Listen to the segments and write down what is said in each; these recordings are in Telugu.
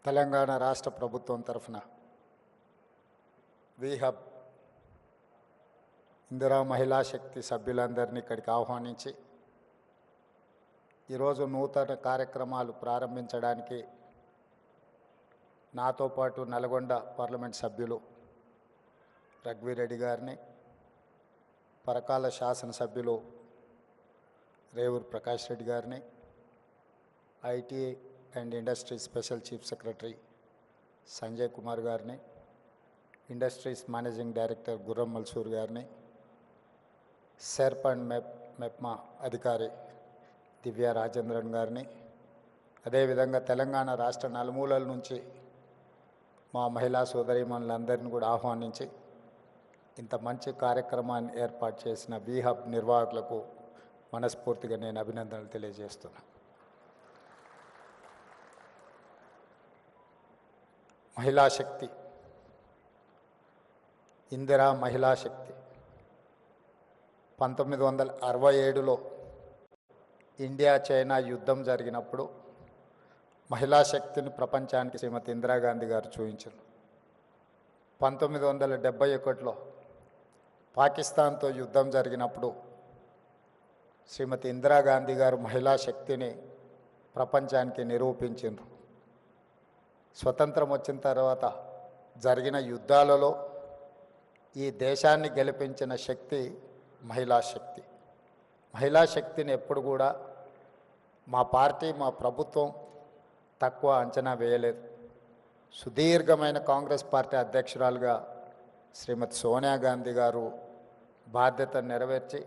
తెలంగాణ రాష్ట్ర ప్రభుత్వం తరఫున వీహబ్ ఇందిరా మహిళా శక్తి సభ్యులందరినీ ఇక్కడికి ఆహ్వానించి ఈరోజు నూతన కార్యక్రమాలు ప్రారంభించడానికి నాతో పాటు నల్గొండ పార్లమెంట్ సభ్యులు రఘువీరెడ్డి గారిని, పరకాల శాసనసభ్యులు రేవూరు ప్రకాష్ రెడ్డి గారిని, IT and industry special chief secretary Sanjay Kumar గారిని, ఇండస్ట్రీస్ మేనేజింగ్ డైరెక్టర్ గుర్రం మల్సూర్ గారిని, సెర్ప్ అండ్ మెప్మా అధికారి దివ్య రాజేంద్రన్ గారిని, అదేవిధంగా తెలంగాణ రాష్ట్ర నలుమూలల నుంచి మా మహిళా సోదరీమణులందరినీ కూడా ఆహ్వానించి ఇంత మంచి కార్యక్రమాన్ని ఏర్పాటు చేసిన వీహబ్ నిర్వాహకులకు మనస్ఫూర్తిగా నేను అభినందనలు తెలియజేస్తున్నా. మహిళా శక్తి, ఇందిరా మహిళా శక్తి 1967లో ఇండియా చైనా యుద్ధం జరిగినప్పుడు మహిళా శక్తిని ప్రపంచానికి శ్రీమతి ఇందిరాగాంధీ గారు చూపించారు. 1971లో పాకిస్తాన్తో యుద్ధం జరిగినప్పుడు శ్రీమతి ఇందిరాగాంధీ గారు మహిళా శక్తిని ప్రపంచానికి నిరూపించారు. స్వతంత్రం వచ్చిన తర్వాత జరిగిన యుద్ధాలలో ఈ దేశాన్ని గెలిపించిన శక్తి మహిళా శక్తి. మహిళా శక్తిని ఎప్పుడు కూడా మా పార్టీ, మా ప్రభుత్వం తక్కువ అంచనా వేయలేదు. సుదీర్ఘమైన కాంగ్రెస్ పార్టీ అధ్యక్షురాలుగా శ్రీమతి సోనియా గాంధీ గారు బాధ్యత నెరవేర్చి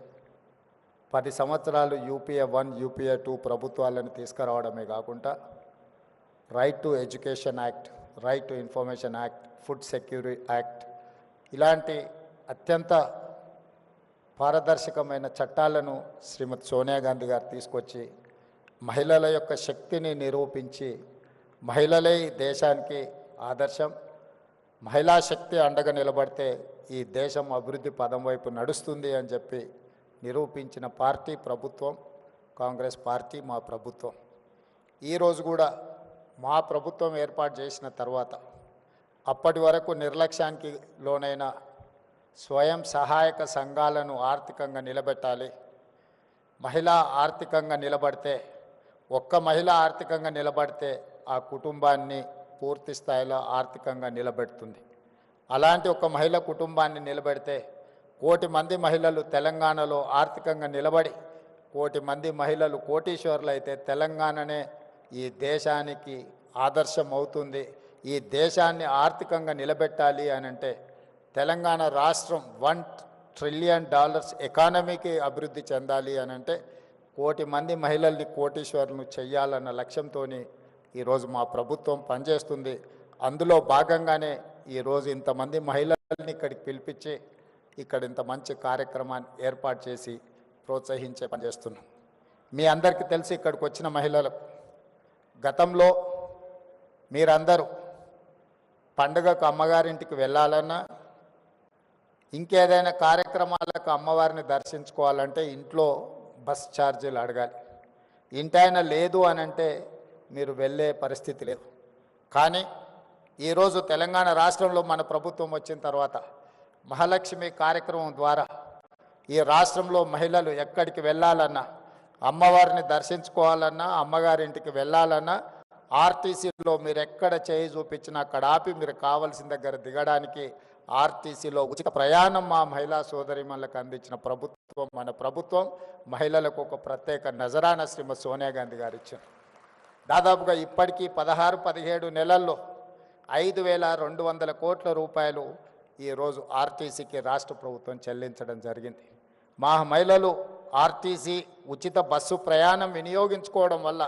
10 సంవత్సరాలు యూపీఏ 1, యూపీఏ 2 ప్రభుత్వాలను తీసుకురావడమే కాకుండా right to education act, right to information act, food security act ఇలాంటి అత్యంత పారదర్శకమైన చట్టాలను శ్రీమతి సోనియా గాంధీ గారు తీసుకొచ్చి మహిళల యొక్క శక్తిని నిరూపించి మహిళలే ఈ దేశానికి ఆదర్శం, మహిళా శక్తి అండగా నిలబడితే ఈ దేశం అభివృద్ధి పదం వైపు నడుస్తుంది అని చెప్పి నిరూపించిన పార్టీ ప్రభుత్వం కాంగ్రెస్ పార్టీ, మా ప్రభుత్వం. ఈరోజు కూడా మా ప్రభుత్వం ఏర్పాటు చేసిన తర్వాత అప్పటి వరకు నిర్లక్ష్యానికి లోనైన స్వయం సహాయక సంఘాలను ఆర్థికంగా నిలబెట్టాలి. మహిళ ఆర్థికంగా నిలబడితే, ఒక్క మహిళ ఆర్థికంగా నిలబడితే ఆ కుటుంబాన్ని పూర్తి స్థాయిలో ఆర్థికంగా నిలబెడుతుంది. అలాంటి ఒక మహిళ కుటుంబాన్ని నిలబెడితే 1 కోటి మంది మహిళలు తెలంగాణలో ఆర్థికంగా నిలబడి 1 కోటి మంది మహిళలు కోటీశ్వరులు అయితే తెలంగాణనే ఈ దేశానికి ఆదర్శం అవుతుంది. ఈ దేశాన్ని ఆర్థికంగా నిలబెట్టాలి అని అంటే తెలంగాణ రాష్ట్రం $1 ట్రిలియన్ ఎకానమీకి అభివృద్ధి చెందాలి అని అంటే 1 కోటి మంది మహిళల్ని కోటీశ్వరులను చెయ్యాలన్న లక్ష్యంతో ఈరోజు మా ప్రభుత్వం పనిచేస్తుంది. అందులో భాగంగానే ఈరోజు ఇంతమంది మహిళల్ని ఇక్కడికి పిలిపించి ఇక్కడ ఇంత మంచి కార్యక్రమాన్ని ఏర్పాటు చేసి ప్రోత్సహించే పనిచేస్తున్నాం. మీ అందరికీ తెలిసి ఇక్కడికి వచ్చిన మహిళలు గతంలో మీరందరూ పండుగకు అమ్మగారింటికి వెళ్ళాలన్నా, ఇంకేదైనా కార్యక్రమాలకు అమ్మవారిని దర్శించుకోవాలంటే ఇంట్లో బస్ ఛార్జీలు అడగాలి. ఇంటాయన లేదు అని అంటే మీరు వెళ్ళే పరిస్థితి లేదు. కానీ ఈరోజు తెలంగాణ రాష్ట్రంలో మన ప్రభుత్వం వచ్చిన తర్వాత మహాలక్ష్మి కార్యక్రమం ద్వారా ఈ రాష్ట్రంలో మహిళలు ఎక్కడికి వెళ్ళాలన్నా, అమ్మవారిని దర్శించుకోవాలన్నా, అమ్మగారింటికి వెళ్ళాలన్నా ఆర్టీసీలో మీరు ఎక్కడ చేయి చూపించినా అక్కడ ఆపి మీరు కావాల్సిన దగ్గర దిగడానికి ఆర్టీసీలో ఉచిత ప్రయాణం మా మహిళా సోదరీమణులకు అందించిన ప్రభుత్వం మన ప్రభుత్వం. మహిళలకు ఒక ప్రత్యేక నజరాన శ్రీమతి సోనియా గాంధీ గారు ఇచ్చారు. దాదాపుగా ఇప్పటికీ 16-17 నెలల్లో 5,200 కోట్ల రూపాయలు ఈరోజు ఆర్టీసీకి రాష్ట్ర ప్రభుత్వం చెల్లించడం జరిగింది. మా మహిళలు ఆర్టీసీ ఉచిత బస్సు ప్రయాణం వినియోగించుకోవడం వల్ల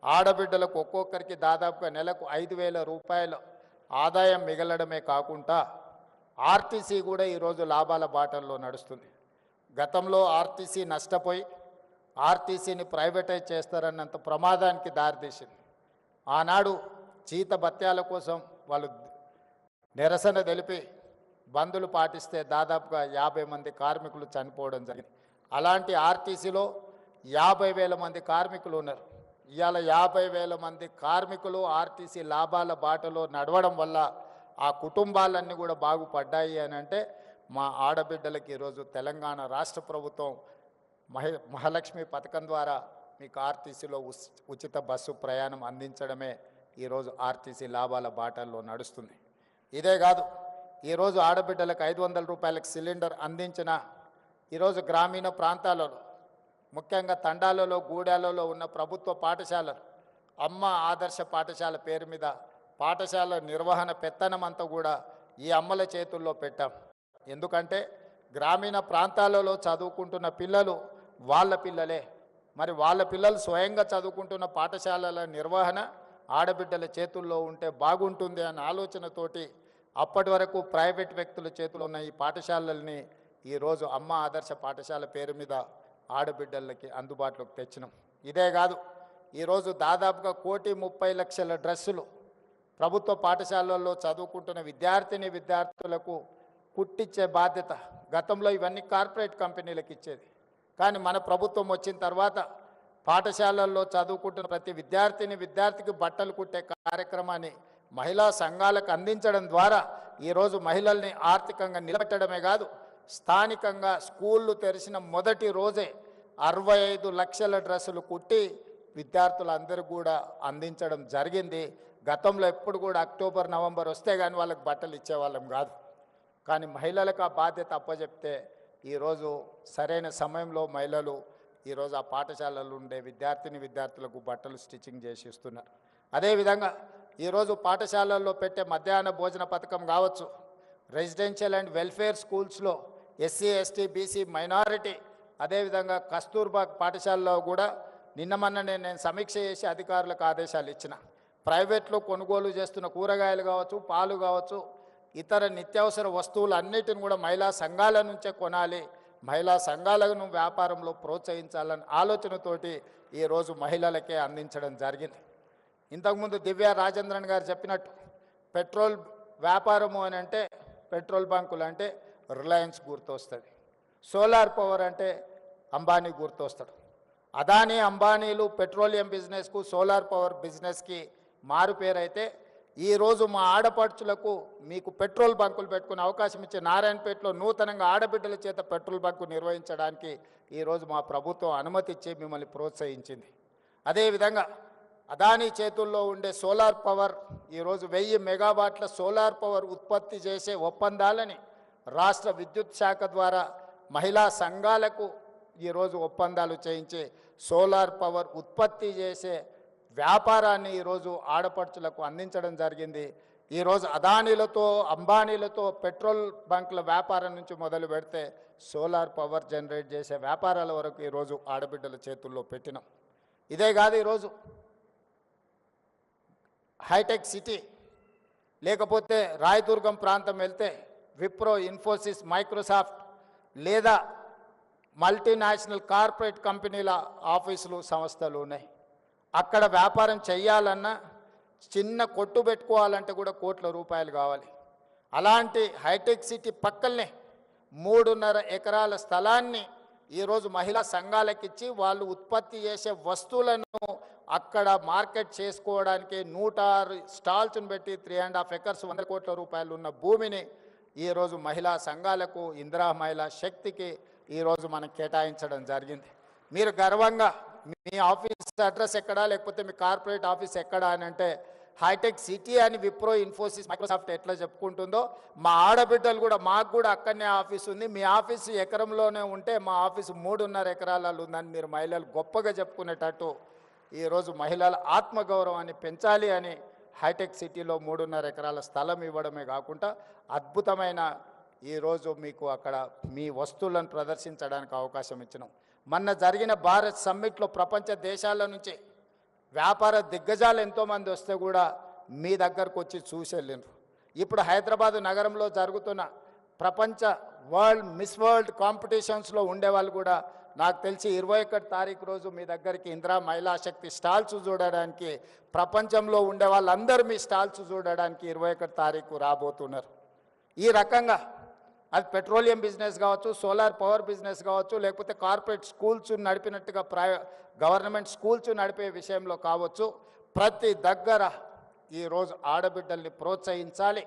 ఆడబిడ్డలకు ఒక్కొక్కరికి దాదాపుగా నెలకు 5,000 రూపాయల ఆదాయం మిగలడమే కాకుండా ఆర్టీసీ కూడా ఈరోజు లాభాల బాటల్లో నడుస్తుంది. గతంలో ఆర్టీసీ నష్టపోయి ఆర్టీసీని ప్రైవేటైజ్ చేస్తారన్నంత ప్రమాదానికి దారితీసింది. ఆనాడు జీత భత్యాల కోసం వాళ్ళు నిరసన తెలిపి బంధులు పాటిస్తే దాదాపుగా 50 మంది కార్మికులు చనిపోవడం జరిగింది. అలాంటి ఆర్టీసీలో 50,000 మంది కార్మికులు ఉన్నారు. ఇవాళ 50,000 మంది కార్మికులు ఆర్టీసీ లాభాల బాటలో నడవడం వల్ల ఆ కుటుంబాలన్నీ కూడా బాగుపడ్డాయి అని అంటే మా ఆడబిడ్డలకి ఈరోజు తెలంగాణ రాష్ట్ర ప్రభుత్వం మహాలక్ష్మి పథకం ద్వారా మీకు ఆర్టీసీలో ఉచిత బస్సు ప్రయాణం అందించడమే ఈరోజు ఆర్టీసీ లాభాల బాటల్లో నడుస్తుంది. ఇదే కాదు, ఈరోజు ఆడబిడ్డలకు 500 రూపాయలకు సిలిండర్ అందించిన ఈరోజు గ్రామీణ ప్రాంతాలలో ముఖ్యంగా తండాలలో గూడాలలో ఉన్న ప్రభుత్వ పాఠశాలలు అమ్మ ఆదర్శ పాఠశాల పేరు మీద పాఠశాల నిర్వహణ పెత్తనం అంతా కూడా ఈ అమ్మల చేతుల్లో పెట్టాం. ఎందుకంటే గ్రామీణ ప్రాంతాలలో చదువుకుంటున్న పిల్లలు వాళ్ళ పిల్లలే, మరి వాళ్ళ పిల్లలు స్వయంగా చదువుకుంటున్న పాఠశాలల నిర్వహణ ఆడబిడ్డల చేతుల్లో ఉంటే బాగుంటుంది అన్న ఆలోచనతోటి అప్పటి వరకు ప్రైవేట్ వ్యక్తుల చేతుల్లో ఉన్న ఈ పాఠశాలల్ని ఈరోజు అమ్మ ఆదర్శ పాఠశాల పేరు మీద ఆడబిడ్డలకి అందుబాటులోకి తెచ్చినాం. ఇదే కాదు, ఈరోజు దాదాపుగా 1,30,00,000 డ్రెస్సులు ప్రభుత్వ పాఠశాలల్లో చదువుకుంటున్న విద్యార్థులకు కుట్టించే బాధ్యత. గతంలో ఇవన్నీ కార్పొరేట్ కంపెనీలకు ఇచ్చేది, కానీ మన ప్రభుత్వం వచ్చిన తర్వాత పాఠశాలల్లో చదువుకుంటున్న ప్రతి విద్యార్థికి బట్టలు కుట్టే కార్యక్రమాన్ని మహిళా సంఘాలకు అందించడం ద్వారా ఈరోజు మహిళల్ని ఆర్థికంగా నిలబెట్టడమే కాదు, స్థానికంగా స్కూళ్ళు తెరిచిన మొదటి రోజే 65 లక్షల డ్రెస్సులు కుట్టి విద్యార్థులందరూ కూడా అందించడం జరిగింది. గతంలో ఎప్పుడు కూడా అక్టోబర్ నవంబర్ వస్తే కానీ వాళ్ళకి బట్టలు ఇచ్చేవాళ్ళం కాదు. కానీ మహిళలకు ఆ బాధ్యత అప్పచెప్తే ఈరోజు సరైన సమయంలో మహిళలు ఈరోజు ఆ పాఠశాలలు ఉండే విద్యార్థులకు బట్టలు స్టిచ్చింగ్ చేసి ఇస్తున్నారు. అదేవిధంగా ఈరోజు పాఠశాలల్లో పెట్టే మధ్యాహ్న భోజన పథకం కావచ్చు, రెసిడెన్షియల్ అండ్ వెల్ఫేర్ స్కూల్స్లో ఎస్సీ ఎస్టీ బీసీ మైనారిటీ, అదేవిధంగా కస్తూర్బా పాఠశాలలో కూడా నిన్నమన్ననే నేను సమీక్ష చేసి అధికారులకు ఆదేశాలు ఇచ్చిన. ప్రైవేట్లో కొనుగోలు చేస్తున్న కూరగాయలు కావచ్చు, పాలు కావచ్చు, ఇతర నిత్యావసర వస్తువులు అన్నిటిని కూడా మహిళా సంఘాల నుంచే కొనాలి, మహిళా సంఘాలను వ్యాపారంలో ప్రోత్సహించాలన్న ఆలోచనతోటి ఈరోజు మహిళలకే అందించడం జరిగింది. ఇంతకుముందు దివ్య రాజేంద్రన్ గారు చెప్పినట్టు పెట్రోల్ వ్యాపారము అని అంటే పెట్రోల్ బంకులు అంటే రిలయన్స్ గుర్తొస్తుంది, సోలార్ పవర్ అంటే అంబానీ గుర్తొస్తాడు. అదానీ అంబానీలు పెట్రోలియం బిజినెస్కు సోలార్ పవర్ బిజినెస్కి మారు పేరైతే ఈరోజు మా ఆడపడుచులకు మీకు పెట్రోల్ బంకులు పెట్టుకునే అవకాశం ఇచ్చే నారాయణపేటలో నూతనంగా ఆడబిడ్డల చేత పెట్రోల్ బంకు నిర్వహించడానికి ఈరోజు మా ప్రభుత్వం అనుమతి ఇచ్చి మిమ్మల్ని ప్రోత్సహించింది. అదేవిధంగా అదానీ చేతుల్లో ఉండే సోలార్ పవర్ ఈరోజు 1000 మెగావాట్ల సోలార్ పవర్ ఉత్పత్తి చేసే ఒప్పందాలని రాష్ట్ర విద్యుత్ శాఖ ద్వారా మహిళా సంఘాలకు ఈరోజు ఒప్పందాలు చేయించి సోలార్ పవర్ ఉత్పత్తి చేసే వ్యాపారాన్ని ఈరోజు ఆడపడుచులకు అందించడం జరిగింది. ఈరోజు అదానీలతో అంబానీలతో పెట్రోల్ బంకుల వ్యాపారం నుంచి మొదలు పెడితే సోలార్ పవర్ జనరేట్ చేసే వ్యాపారాల వరకు ఈరోజు ఆడబిడ్డల చేతుల్లో పెట్టినాం. ఇదే కాదు, ఈరోజు హైటెక్ సిటీ లేకపోతే రాయదుర్గం ప్రాంతం వెళ్తే విప్రో, ఇన్ఫోసిస్, మైక్రోసాఫ్ట్ లేదా మల్టీనేషనల్ కార్పొరేట్ కంపెనీల ఆఫీసులు సంస్థలు ఉన్నాయి. అక్కడ వ్యాపారం చేయాలన్నా చిన్న కొట్టు పెట్టుకోవాలంటే కూడా కోట్ల రూపాయలు కావాలి. అలాంటి హైటెక్ సిటీ పక్కనే 3.5 ఎకరాల స్థలాన్ని ఈరోజు మహిళా సంఘాలకిచ్చి వాళ్ళు ఉత్పత్తి చేసే వస్తువులను అక్కడ మార్కెట్ చేసుకోవడానికి 106 స్టాల్స్ను పెట్టి 3.5 ఎకర్స్ 100 కోట్ల రూపాయలు ఉన్న భూమిని ఈరోజు మహిళా సంఘాలకు ఇందిరా మహిళా శక్తికి ఈరోజు మనం కేటాయించడం జరిగింది. మీరు గర్వంగా మీ ఆఫీస్ అడ్రస్ ఎక్కడా లేకపోతే మీ కార్పొరేట్ ఆఫీస్ ఎక్కడా అని అంటే హైటెక్ సిటీ అని విప్రో, ఇన్ఫోసిస్, మైక్రోసాఫ్ట్ ఎట్లా చెప్పుకుంటుందో మా ఆడబిడ్డలు కూడా మాకు కూడా అక్కడనే ఆఫీస్ ఉంది, మీ ఆఫీసు ఎకరంలోనే ఉంటే మా ఆఫీసు 3.5 ఎకరాలలో ఉందని మీరు మహిళలు గొప్పగా చెప్పుకునేటట్టు ఈరోజు మహిళల ఆత్మగౌరవాన్ని పెంచాలి అని హైటెక్ సిటీలో 3.5 ఎకరాల స్థలం ఇవ్వడమే కాకుండా అద్భుతమైన ఈరోజు మీకు అక్కడ మీ వస్తువులను ప్రదర్శించడానికి అవకాశం ఇచ్చినాం. మొన్న జరిగిన భారత్ సమ్మిట్లో ప్రపంచ దేశాల నుంచి వ్యాపార దిగ్గజాలు ఎంతోమంది వస్తే కూడా మీ దగ్గరకు వచ్చి చూసి వెళ్ళినారు. ఇప్పుడు హైదరాబాదు నగరంలో జరుగుతున్న ప్రపంచ మిస్ వరల్డ్ కాంపిటీషన్స్లో ఉండేవాళ్ళు కూడా నాకు తెలిసి 21 తారీఖు రోజు మీ దగ్గరికి ఇందిరా మహిళా శక్తి స్టాల్స్ చూడడానికి ప్రపంచంలో ఉండే వాళ్ళందరూ మీ స్టాల్స్ చూడడానికి 21 తారీఖు రాబోతున్నారు. ఈ రకంగా అది పెట్రోలియం బిజినెస్ కావచ్చు, సోలార్ పవర్ బిజినెస్ కావచ్చు, లేకపోతే కార్పొరేట్ స్కూల్స్ నడిపినట్టుగా గవర్నమెంట్ స్కూల్స్ నడిపే విషయంలో కావచ్చు, ప్రతి దగ్గర ఈరోజు ఆడబిడ్డల్ని ప్రోత్సహించాలి,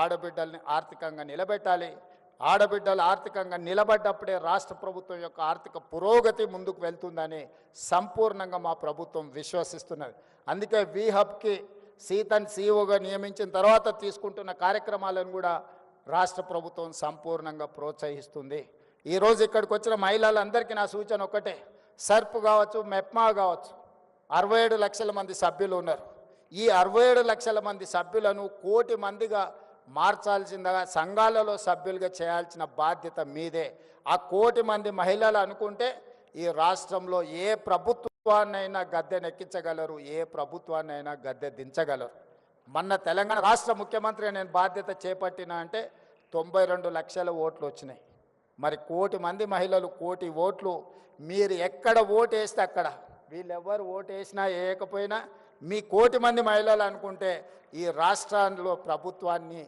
ఆడబిడ్డల్ని ఆర్థికంగా నిలబెట్టాలి. ఆడబిడ్డలు ఆర్థికంగా నిలబడ్డప్పుడే రాష్ట్ర ప్రభుత్వం యొక్క ఆర్థిక పురోగతి ముందుకు వెళ్తుందని సంపూర్ణంగా మా ప్రభుత్వం విశ్వసిస్తున్నది. అందుకే వీహబ్కి సీతన్ సీఓగా నియమించిన తర్వాత తీసుకుంటున్న కార్యక్రమాలను కూడా రాష్ట్ర ప్రభుత్వం సంపూర్ణంగా ప్రోత్సహిస్తుంది. ఈరోజు ఇక్కడికి వచ్చిన మహిళలందరికీ నా సూచన ఒకటే, సర్ప్ కావచ్చు, మెప్మా కావచ్చు, 67 లక్షల మంది సభ్యులు ఉన్నారు. ఈ 67 లక్షల మంది సభ్యులను 1 కోటి మందిగా మార్చాల్సిందిగా సంఘాలలో సభ్యులుగా చేయాల్సిన బాధ్యత మీదే. ఆ 1 కోటి మంది మహిళలు అనుకుంటే ఈ రాష్ట్రంలో ఏ ప్రభుత్వాన్నైనా గద్దెనెక్కించగలరు, ఏ ప్రభుత్వాన్నైనా గద్దె దించగలరు. మొన్న తెలంగాణ రాష్ట్ర ముఖ్యమంత్రి నేను బాధ్యత చేపట్టిన అంటే 92 లక్షల ఓట్లు వచ్చినాయి. మరి 1 కోటి మంది మహిళలు 1 కోటి ఓట్లు, మీరు ఎక్కడ ఓటు వేస్తే అక్కడ, వీళ్ళెవ్వరు ఓటు వేసినా వేయకపోయినా మీ 1 కోటి మంది మహిళలు అనుకుంటే ఈ రాష్ట్రంలో ప్రభుత్వాన్ని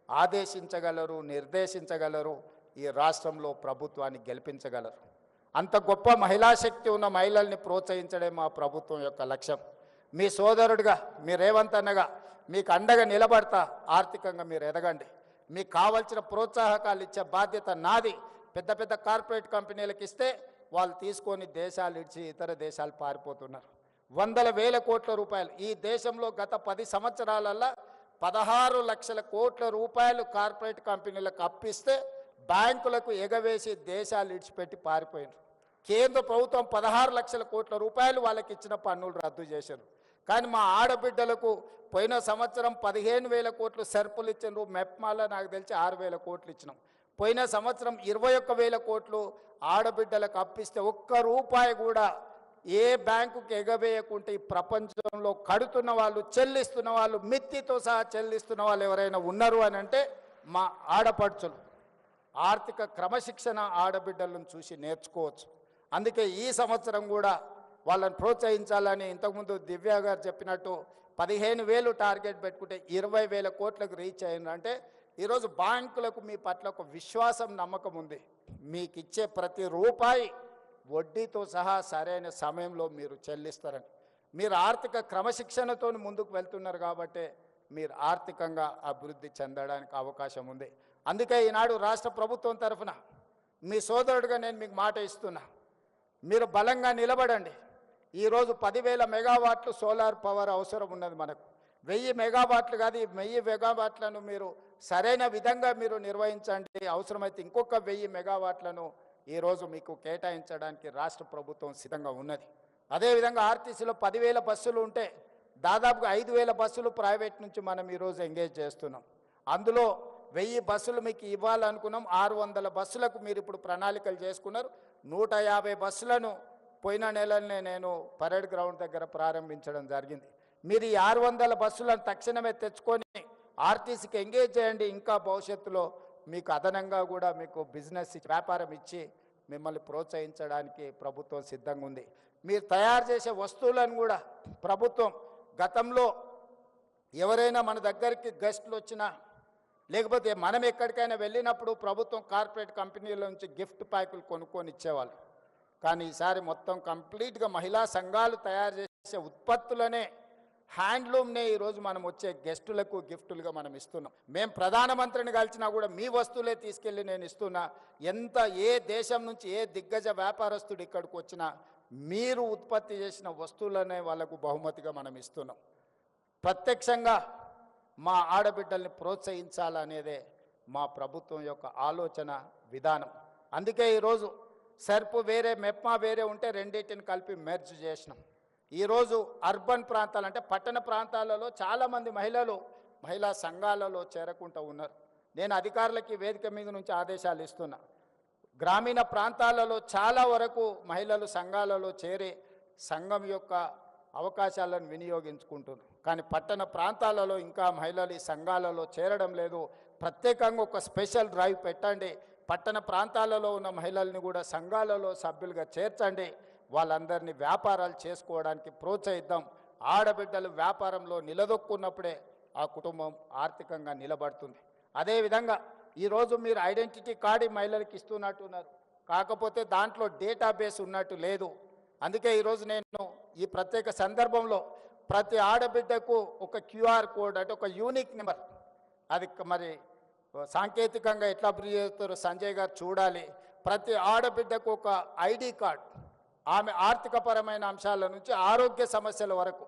ఆదేశించగలరు, నిర్దేశించగలరు, ఈ రాష్ట్రంలో ప్రభుత్వాన్ని గెలిపించగలరు. అంత గొప్ప మహిళా శక్తి ఉన్న మహిళల్ని ప్రోత్సహించడం మా ప్రభుత్వం యొక్క లక్ష్యం. మీ సోదరుడిగా, మీ రేవంత్ అన్నగా మీకు అండగా నిలబడతా. ఆర్థికంగా మీరు ఎదగండి. మీకు కావాల్సిన ప్రోత్సాహకాలు ఇచ్చే బాధ్యత నాది. పెద్ద పెద్ద కార్పొరేట్ కంపెనీలకు ఇస్తే వాళ్ళు తీసుకొని దేశాలు ఇచ్చి ఇతర దేశాలు పారిపోతున్నారు. వందల వేల కోట్ల రూపాయలు ఈ దేశంలో గత 10 సంవత్సరాలలో 16 లక్షల కోట్ల రూపాయలు కార్పొరేట్ కంపెనీలకు అప్పిస్తే బ్యాంకులకు ఎగవేసి దేశాలు ఇడిచిపెట్టి పారిపోయారు. కేంద్ర ప్రభుత్వం 16 లక్షల కోట్ల రూపాయలు వాళ్ళకి ఇచ్చిన పన్నులు రద్దు చేశారు. కానీ మా ఆడబిడ్డలకు పోయిన సంవత్సరం 15,000 కోట్లు సర్పులు ఇచ్చినారు. మెప్మాలో నాకు తెలిసి 6,000 కోట్లు ఇచ్చినాం. పోయిన సంవత్సరం 21,000 కోట్లు ఆడబిడ్డలకు అప్పిస్తే 1 రూపాయి కూడా ఏ బ్యాంకుకి ఎగవేయకుంటే ఈ ప్రపంచంలో కడుతున్న వాళ్ళు, చెల్లిస్తున్న వాళ్ళు, మిత్తితో సహా చెల్లిస్తున్న వాళ్ళు ఎవరైనా ఉన్నారు అని అంటే మా ఆడపడుచులు. ఆర్థిక క్రమశిక్షణ ఆడబిడ్డలను చూసి నేర్చుకోవచ్చు. అందుకే ఈ సంవత్సరం కూడా వాళ్ళని ప్రోత్సహించాలని ఇంతకుముందు దివ్య గారు చెప్పినట్టు 15,000 టార్గెట్ పెట్టుకుంటే 20,000 కోట్లకు రీచ్ అయిందంటే ఈరోజు బ్యాంకులకు మీ పట్ల ఒక విశ్వాసం, నమ్మకం ఉంది. మీకు ఇచ్చే ప్రతి రూపాయి వడ్డీతో సహా సరైన సమయంలో మీరు చెల్లిస్తారని. మీరు ఆర్థిక క్రమశిక్షణతో ముందుకు వెళ్తున్నారు కాబట్టి మీరు ఆర్థికంగా అభివృద్ధి చెందడానికి అవకాశం ఉంది. అందుకే ఈనాడు రాష్ట్ర ప్రభుత్వం తరఫున మీ సోదరుడిగా నేను మీకు మాట ఇస్తున్నా, మీరు బలంగా నిలబడండి. ఈరోజు 10,000 మెగావాట్లు సోలార్ పవర్ అవసరం ఉన్నది మనకు. 1000 మెగావాట్లు కాదు, ఈ 1000 మెగావాట్లను మీరు సరైన విధంగా మీరు నిర్వహించండి. అవసరమైతే ఇంకొక 1000 మెగావాట్లను ఈరోజు మీకు కేటాయించడానికి రాష్ట్ర ప్రభుత్వం సిద్ధంగా ఉన్నది. అదేవిధంగా ఆర్టీసీలో 10,000 బస్సులు ఉంటే దాదాపుగా 5,000 బస్సులు ప్రైవేట్ నుంచి మనం ఈరోజు ఎంగేజ్ చేస్తున్నాం. అందులో 1000 బస్సులు మీకు ఇవ్వాలనుకున్నాం. 600 బస్సులకు మీరు ఇప్పుడు ప్రణాళికలు చేసుకున్నారు. 150 బస్సులను పోయిన నెలనే నేను పరేడ్ గ్రౌండ్ దగ్గర ప్రారంభించడం జరిగింది. మీరు ఈ 600 బస్సులను తక్షణమే తెచ్చుకొని ఆర్టీసీకి ఎంగేజ్ చేయండి. ఇంకా భవిష్యత్తులో మీకు అదనంగా కూడా మీకు బిజినెస్ వ్యాపారం ఇచ్చి మిమ్మల్ని ప్రోత్సహించడానికి ప్రభుత్వం సిద్ధంగా ఉంది. మీరు తయారు చేసే వస్తువులను కూడా ప్రభుత్వం గతంలో ఎవరైనా మన దగ్గరికి గెస్టులు వచ్చినా లేకపోతే మనం ఎక్కడికైనా వెళ్ళినప్పుడు ప్రభుత్వం కార్పొరేట్ కంపెనీల నుంచి గిఫ్ట్ ప్యాకులు కొనుక్కొని ఇచ్చేవాళ్ళు. కానీ ఈసారి మొత్తం కంప్లీట్గా మహిళా సంఘాలు తయారు చేసే ఉత్పత్తులనే, హ్యాండ్లూమ్నే ఈరోజు మనం వచ్చే గెస్టులకు గిఫ్టులుగా మనం ఇస్తున్నాం. మేము ప్రధానమంత్రిని కలిసినా కూడా మీ వస్తువులే తీసుకెళ్ళి నేను ఇస్తున్నా. ఏ దేశం నుంచి ఏ దిగ్గజ వ్యాపారస్తుడు ఇక్కడికి వచ్చినా మీరు ఉత్పత్తి చేసిన వస్తువులనే వాళ్ళకు బహుమతిగా మనం ఇస్తున్నాం. ప్రత్యక్షంగా మా ఆడబిడ్డల్ని ప్రోత్సహించాలనేదే మా ప్రభుత్వం యొక్క ఆలోచన విధానం. అందుకే ఈరోజు సర్పు వేరే, మెప్మా వేరే ఉంటే రెండింటిని కలిపి మెర్జ్ చేసినాం. ఈరోజు అర్బన్ ప్రాంతాలు అంటే పట్టణ ప్రాంతాలలో చాలామంది మహిళా సంఘాలలో చేరకుంటూ ఉన్నారు. నేను అధికారులకి వేదిక మీద నుంచి ఆదేశాలు ఇస్తున్నా. గ్రామీణ ప్రాంతాలలో చాలా వరకు మహిళలు సంఘాలలో చేరి సంఘం యొక్క అవకాశాలను వినియోగించుకుంటున్నారు. కానీ పట్టణ ప్రాంతాలలో ఇంకా మహిళలు ఈ సంఘాలలో చేరడం లేదు. ప్రత్యేకంగా ఒక స్పెషల్ డ్రైవ్ పెట్టండి. పట్టణ ప్రాంతాలలో ఉన్న మహిళల్ని కూడా సంఘాలలో సభ్యులుగా చేర్చండి. వాళ్ళందరినీ వ్యాపారాలు చేసుకోవడానికి ప్రోత్సహిద్దాం. ఆడబిడ్డలు వ్యాపారంలో నిలదొక్కున్నప్పుడే ఆ కుటుంబం ఆర్థికంగా నిలబడుతుంది. అదేవిధంగా ఈరోజు మీరు ఐడెంటిటీ కార్డు ఈ మహిళలకు ఇస్తున్నట్టున్నారు, కాకపోతే దాంట్లో డేటాబేస్ ఉన్నట్టు లేదు. అందుకే ఈరోజు నేను ఈ ప్రత్యేక సందర్భంలో ప్రతి ఆడబిడ్డకు ఒక క్యూఆర్ కోడ్ అంటే ఒక యూనిక్ నెంబర్, అది మరి సాంకేతికంగా ఎట్లా అభివృద్ధి చేస్తారో సంజయ్ గారు చూడాలి. ప్రతి ఆడబిడ్డకు ఒక ఐడి కార్డ్, ఆమె ఆర్థికపరమైన అంశాల నుంచి ఆరోగ్య సమస్యల వరకు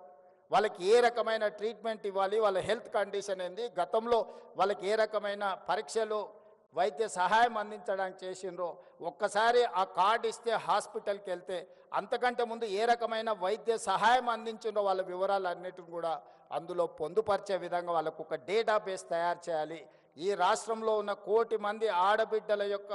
వాళ్ళకి ఏ రకమైన ట్రీట్మెంట్ ఇవ్వాలి, వాళ్ళ హెల్త్ కండిషన్ ఏంది, గతంలో వాళ్ళకి ఏ రకమైన పరీక్షలు వైద్య సహాయం అందించడానికి చేసిండ్రో ఒక్కసారి ఆ కార్డు ఇస్తే హాస్పిటల్కి వెళ్తే అంతకంటే ముందు ఏ రకమైన వైద్య సహాయం అందించిండ్రో వాళ్ళ వివరాలన్నిటిని కూడా అందులో పొందుపరిచే విధంగా వాళ్ళకు ఒక డేటాబేస్ తయారు చేయాలి. ఈ రాష్ట్రంలో ఉన్న 1 కోటి మంది ఆడబిడ్డల యొక్క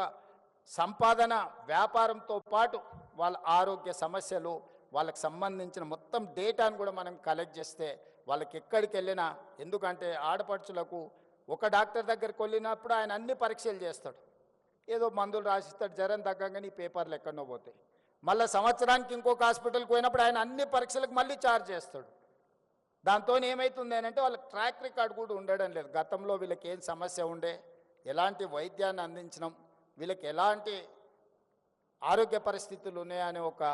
సంపాదన వ్యాపారంతో పాటు వాళ్ళ ఆరోగ్య సమస్యలు వాళ్ళకి సంబంధించిన మొత్తం డేటాను కూడా మనం కలెక్ట్ చేస్తే వాళ్ళకి ఎక్కడికి వెళ్ళినా, ఎందుకంటే ఆడపడుచులకు ఒక డాక్టర్ దగ్గరికి వెళ్ళినప్పుడు ఆయన అన్ని పరీక్షలు చేస్తాడు, ఏదో మందులు రాసిస్తాడు, జ్వరం తగ్గగానే ఈ పేపర్లు ఎక్కడో పోతాయి. మళ్ళీ సంవత్సరానికి ఇంకొక హాస్పిటల్కి పోయినప్పుడు ఆయన అన్ని పరీక్షలకు మళ్ళీ ఛార్జ్ చేస్తాడు. దాంతో ఏమవుతుంది అని అంటే వాళ్ళకి ట్రాక్ రికార్డ్ కూడా ఉండడం లేదు. గతంలో వీళ్ళకి ఏం సమస్య ఉండే, ఎలాంటి వైద్యాన్ని అందించడం, వీళ్ళకి ఎలాంటి ఆరోగ్య పరిస్థితులు ఉన్నాయనే ఒక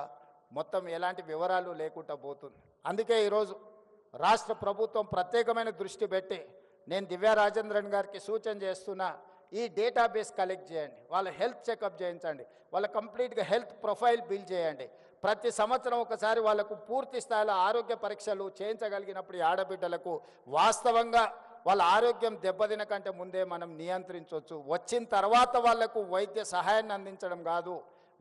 మొత్తం ఎలాంటి వివరాలు లేకుండా పోతుంది. అందుకే ఈరోజు రాష్ట్ర ప్రభుత్వం ప్రత్యేకమైన దృష్టి పెట్టి నేను దివ్యా రాజేంద్రన్ గారికి సూచన చేస్తున్నా, ఈ డేటాబేస్ కలెక్ట్ చేయండి, వాళ్ళ హెల్త్ చెకప్ చేయించండి, వాళ్ళ కంప్లీట్గా హెల్త్ ప్రొఫైల్ బిల్డ్ చేయండి. ప్రతి సంవత్సరం ఒకసారి వాళ్ళకు పూర్తి స్థాయిలో ఆరోగ్య పరీక్షలు చేయించగలిగినప్పుడు ఈ ఆడబిడ్డలకు వాస్తవంగా వాళ్ళ ఆరోగ్యం దెబ్బతిన కంటే ముందే మనం నియంత్రించవచ్చు. వచ్చిన తర్వాత వాళ్లకు వైద్య సహాయాన్ని అందించడం కాదు,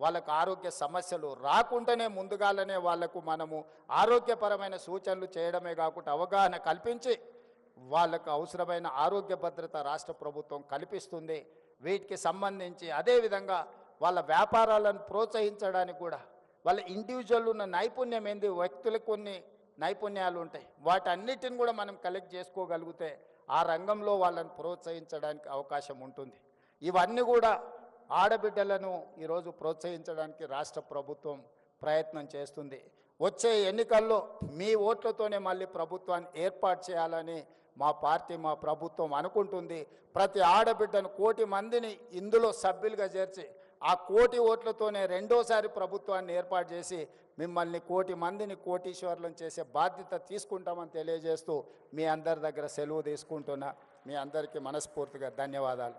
వాళ్ళకు ఆరోగ్య సమస్యలు రాకుండానే ముందుగానే వాళ్లకు మనము ఆరోగ్యపరమైన సూచనలు చేయడమే కాకుండా అవగాహన కల్పించి వాళ్ళకు అవసరమైన ఆరోగ్య భద్రత రాష్ట్ర ప్రభుత్వం కల్పిస్తుంది. వీటికి సంబంధించి అదేవిధంగా వాళ్ళ వ్యాపారాలను ప్రోత్సహించడానికి కూడా వాళ్ళ ఇండివిజువల్ ఉన్న నైపుణ్యం ఏంది, వ్యక్తులకు కొన్ని నైపుణ్యాలు ఉంటాయి, వాటన్నిటిని కూడా మనం కలెక్ట్ చేసుకోగలిగితే ఆ రంగంలో వాళ్ళని ప్రోత్సహించడానికి అవకాశం ఉంటుంది. ఇవన్నీ కూడా ఆడబిడ్డలను ఈరోజు ప్రోత్సహించడానికి రాష్ట్ర ప్రభుత్వం ప్రయత్నం చేస్తుంది. వచ్చే ఎన్నికల్లో మీ ఓట్లతోనే మళ్ళీ ప్రభుత్వాన్ని ఏర్పాటు చేయాలని మా పార్టీ, మా ప్రభుత్వం అనుకుంటుంది. ప్రతి ఆడబిడ్డను 1 కోటి మందిని ఇందులో సభ్యులుగా చేర్చి ఆ 1 కోటి ఓట్లతోనే రెండోసారి ప్రభుత్వాన్ని ఏర్పాటు చేసి మిమ్మల్ని 1 కోటి మందిని కోటీశ్వర్లను చేసే బాధ్యత తీసుకుంటామని తెలియజేస్తూ మీ అందరి దగ్గర సెలవు తీసుకుంటున్నా. మీ అందరికీ మనస్ఫూర్తిగా ధన్యవాదాలు.